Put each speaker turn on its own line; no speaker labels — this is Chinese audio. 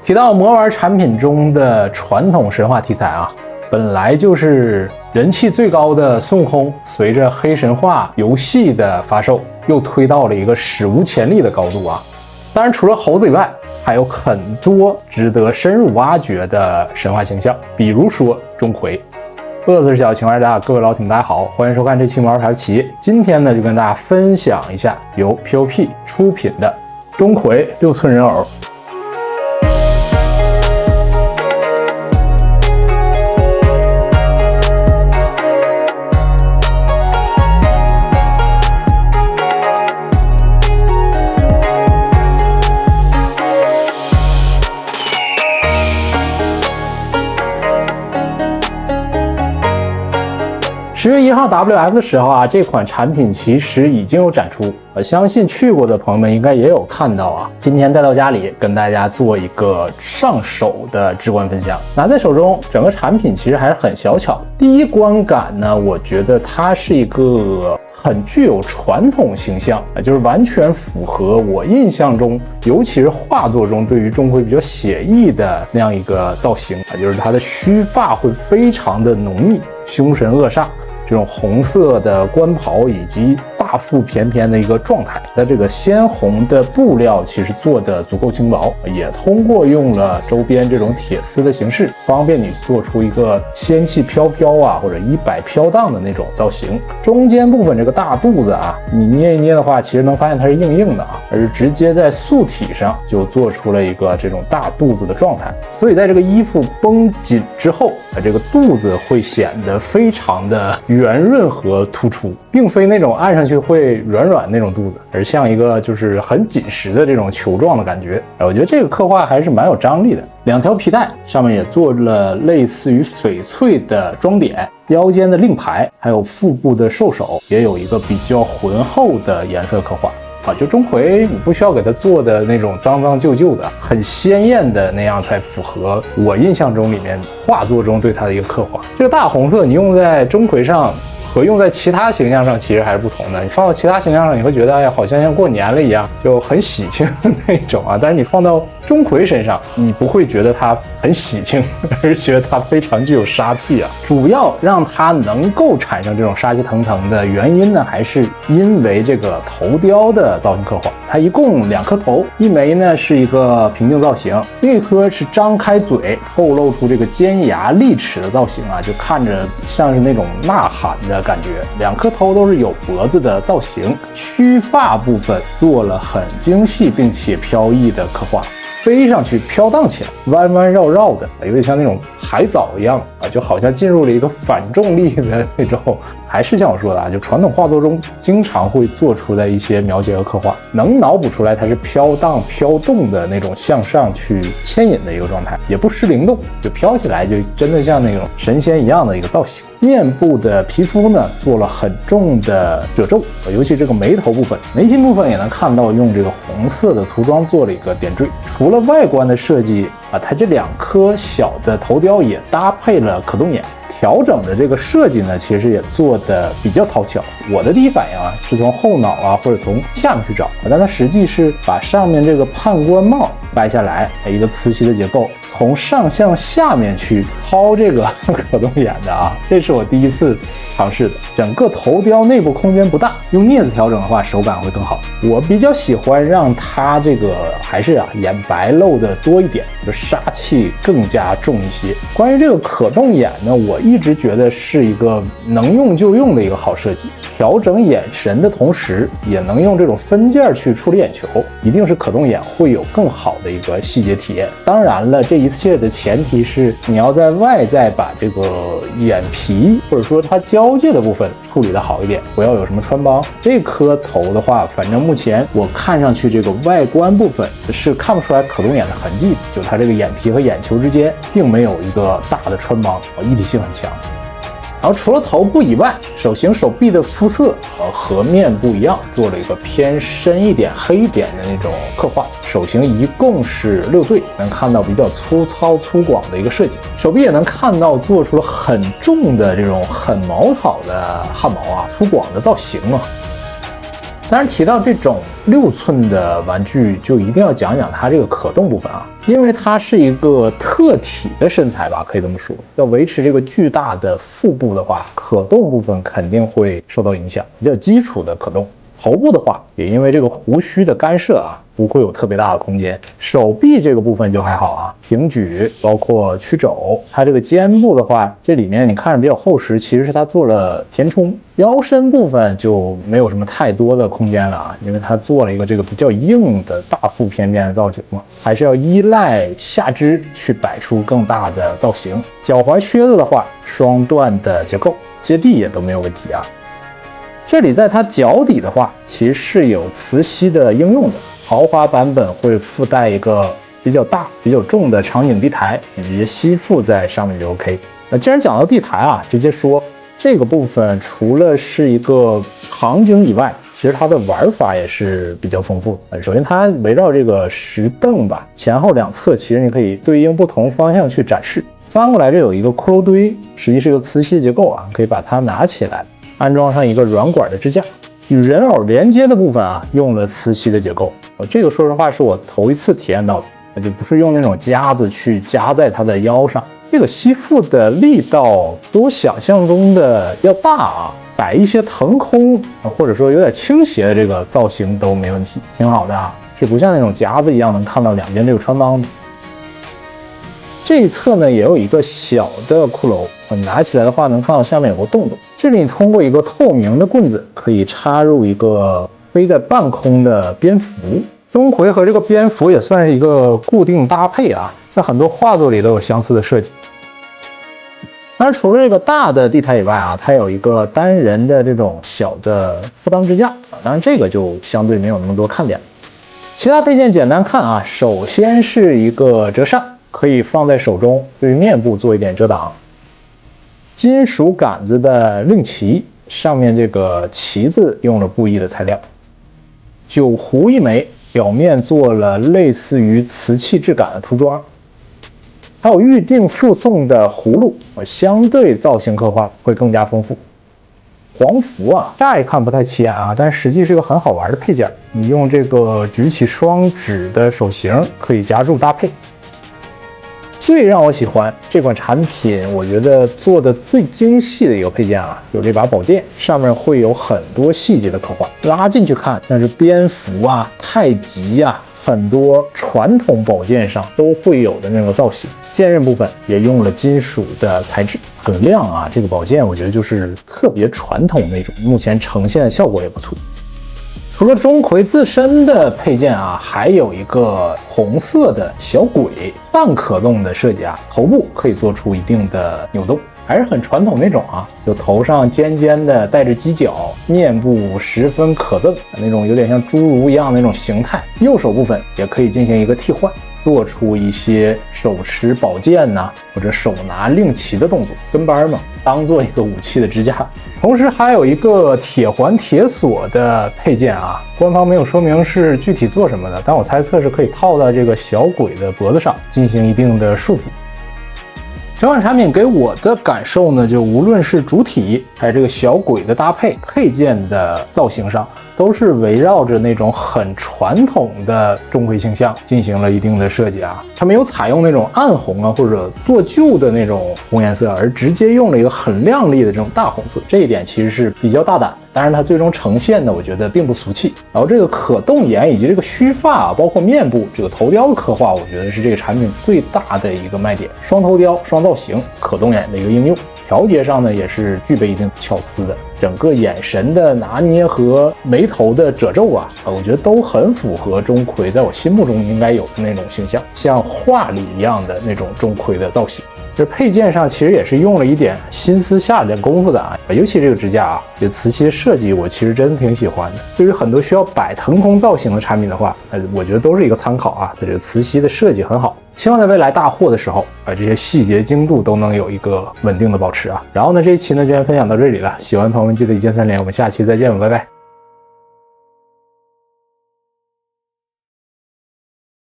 提到魔玩产品中的传统神话题材啊，本来就是人气最高的孙悟空，随着黑神话游戏的发售，又推到了一个史无前例的高度啊。当然，除了猴子以外，还有很多值得深入挖掘的神话形象，比如说钟馗。乐子是小青蛙大，各位老铁们大家好，欢迎收看这期魔玩牌企业。今天呢，就跟大家分享一下由 POP 出品的钟馗6寸人偶。10月1号 WF 的时候啊，这款产品其实已经有展出，我相信去过的朋友们应该也有看到啊。今天带到家里跟大家做一个上手的直观分享。拿在手中，整个产品其实还是很小巧的。第一观感呢，我觉得它是一个很具有传统形象，就是完全符合我印象中，尤其是画作中对于钟馗比较写意的那样一个造型啊，就是它的须发会非常的浓密，凶神恶煞。这种红色的官袍以及大腹便便的一个状态的这个鲜红的布料，其实做的足够轻薄，也通过用了周边这种铁丝的形式，方便你做出一个仙气飘飘啊，或者衣摆飘荡的那种造型。中间部分这个大肚子啊，你捏一捏的话，其实能发现它是硬硬的啊，而直接在素体上就做出了一个这种大肚子的状态。所以在这个衣服绷紧之后，这个肚子会显得非常的圆润和突出，并非那种按上去会软软那种肚子，而像一个就是很紧实的这种球状的感觉。我觉得这个刻画还是蛮有张力的。两条皮带上面也做了类似于翡翠的装点，腰间的令牌，还有腹部的兽首也有一个比较浑厚的颜色刻画。就钟馗，你不需要给它做的那种脏脏旧旧的，很鲜艳的那样才符合我印象中里面画作中对它的一个刻画。这个大红色你用在钟馗上和用在其他形象上其实还是不同的。你放到其他形象上，你会觉得哎呀，好像过年了一样，就很喜庆的那种啊。但是你放到钟馗身上，你不会觉得它很喜庆，而是觉得它非常具有杀气啊。主要让它能够产生这种杀气腾腾的原因呢，还是因为这个头雕的造型刻画。它一共2颗头，一枚呢是一个平静造型，另一颗是张开嘴透露出这个尖牙利齿的造型啊，就看着像是那种呐喊的感觉。2颗头都是有脖子的造型，须发部分做了很精细并且飘逸的刻画，飞上去飘荡起来，弯弯绕绕的，有点像那种海藻一样啊，就好像进入了一个反重力的那种。还是像我说的啊，就传统画作中经常会做出来一些描写和刻画，能脑补出来它是飘荡飘动的那种向上去牵引的一个状态，也不失灵动，就飘起来就真的像那种神仙一样的一个造型。面部的皮肤呢做了很重的褶皱，尤其这个眉头部分、眉心部分也能看到用这个红色的涂装做了一个点缀。除了外观的设计啊，它这2颗小的头雕也搭配了可动眼。调整的这个设计呢，其实也做的比较讨巧。我的第一反应啊，是从后脑啊或者从下面去找，但它实际是把上面这个判官帽掰下来，一个磁吸的结构，从上向下面去抛这个可动眼的啊，这是我第一次尝试的。整个头雕内部空间不大，用镊子调整的话，手感会更好。我比较喜欢让它这个还是眼白露的多一点，杀气更加重一些。关于这个可动眼呢，我一直觉得是一个能用就用的一个好设计，调整眼神的同时，也能用这种分件去处理眼球，一定是可动眼会有更好的一个细节体验。当然了，这一切的前提是你要在外在把这个眼皮或者说它交界的部分处理的好一点，不要有什么穿帮。这颗头的话，反正目前我看上去这个外观部分是看不出来可动眼的痕迹，就它这个眼皮和眼球之间并没有一个大的穿帮，一体性很强。然后除了头部以外，手型手臂的肤色和面部一样，做了一个偏深一点、黑一点的那种刻画。手型一共是6对，能看到比较粗糙粗犷的一个设计。手臂也能看到做出了很重的这种很毛草的汗毛啊，粗犷的造型啊。当然提到这种6寸的玩具就一定要讲讲它这个可动部分啊，因为它是一个特体的身材吧，可以这么说。要维持这个巨大的腹部的话，可动部分肯定会受到影响，比较基础的可动。头部的话，也因为这个胡须的干涉啊，不会有特别大的空间。手臂这个部分就还好啊，平举包括曲肘。它这个肩部的话，这里面你看着比较厚实，其实是它做了填充。腰身部分就没有什么太多的空间了啊，因为它做了一个这个比较硬的大腹偏边的造型嘛，还是要依赖下肢去摆出更大的造型。脚踝靴子的话，双段的结构，接地也都没有问题啊。这里在它脚底的话，其实是有磁吸的应用的。豪华版本会附带一个比较大、比较重的场景地台，你直接吸附在上面就 OK。既然讲到地台啊，直接说这个部分除了是一个场景以外，其实它的玩法也是比较丰富的。首先，它围绕这个石凳吧，前后两侧其实你可以对应不同方向去展示。翻过来这有一个骷髅堆，实际是一个磁吸结构啊，可以把它拿起来。安装上一个软管的支架，与人偶连接的部分啊，用了磁吸的结构。这个说实话是我头一次体验到的，就不是用那种夹子去夹在它的腰上。这个吸附的力道比我想象中的要大啊，摆一些腾空或者说有点倾斜的这个造型都没问题，挺好的啊。这不像那种夹子一样能看到两边这个穿帮的。这一侧呢也有一个小的骷髅，拿起来的话能看到下面有个洞洞。这里通过一个透明的棍子可以插入一个飞在半空的蝙蝠。钟馗和这个蝙蝠也算是一个固定搭配啊，在很多画作里都有相似的设计。当然，除了这个大的地台以外啊，它有一个单人的这种小的负当支架，当然这个就相对没有那么多看点。其他配件简单看啊，首先是一个折扇。可以放在手中，对于面部做一点遮挡。金属杆子的令旗，上面这个旗子用了布艺的材料。酒壶一枚，表面做了类似于瓷器质感的涂装。还有预定附送的葫芦，相对造型刻画会更加丰富。黄符啊，乍一看不太起眼啊，但实际是个很好玩的配件。你用这个举起双指的手型，可以加入搭配。最让我喜欢这款产品，我觉得做的最精细的一个配件啊，有这把宝剑，上面会有很多细节的刻画，拉进去看，像是蝙蝠啊、太极啊，很多传统宝剑上都会有的那种造型。剑刃部分也用了金属的材质，很亮啊。这个宝剑我觉得就是特别传统那种，目前呈现的效果也不错。除了钟馗自身的配件啊，还有一个红色的小鬼半可动的设计啊，头部可以做出一定的扭动，还是很传统那种啊，就头上尖尖的带着犄角，面部十分可憎那种，有点像侏儒一样的那种形态。右手部分也可以进行一个替换，做出一些手持宝剑呐，或者手拿令旗的动作，跟班嘛，当做一个武器的支架。同时还有一个铁环铁锁的配件啊，官方没有说明是具体做什么的，但我猜测是可以套到这个小鬼的脖子上进行一定的束缚。整款产品给我的感受呢，就无论是主体还是这个小鬼的搭配，配件的造型上，都是围绕着那种很传统的钟馗形象进行了一定的设计啊。它没有采用那种暗红啊或者做旧的那种红颜色，而直接用了一个很亮丽的这种大红色，这一点其实是比较大胆。当然它最终呈现的我觉得并不俗气。然后这个可动眼以及这个须发啊，包括面部这个头雕的刻画，我觉得是这个产品最大的一个卖点。双头雕、双造型、可动眼的一个应用。调节上呢也是具备一定巧思的，整个眼神的拿捏和眉头的褶皱啊，我觉得都很符合钟馗在我心目中应该有的那种形象，像画里一样的那种钟馗的造型。这配件上其实也是用了一点心思下了点功夫的啊，尤其这个支架啊，这磁吸设计我其实真挺喜欢的。对于很多需要摆腾空造型的产品的话，我觉得都是一个参考啊，它这个磁吸的设计很好。希望在未来大货的时候，这些细节精度都能有一个稳定的保持啊。然后呢，这一期呢就先分享到这里了，喜欢的朋友们记得一键3连，我们下期再见吧，拜拜。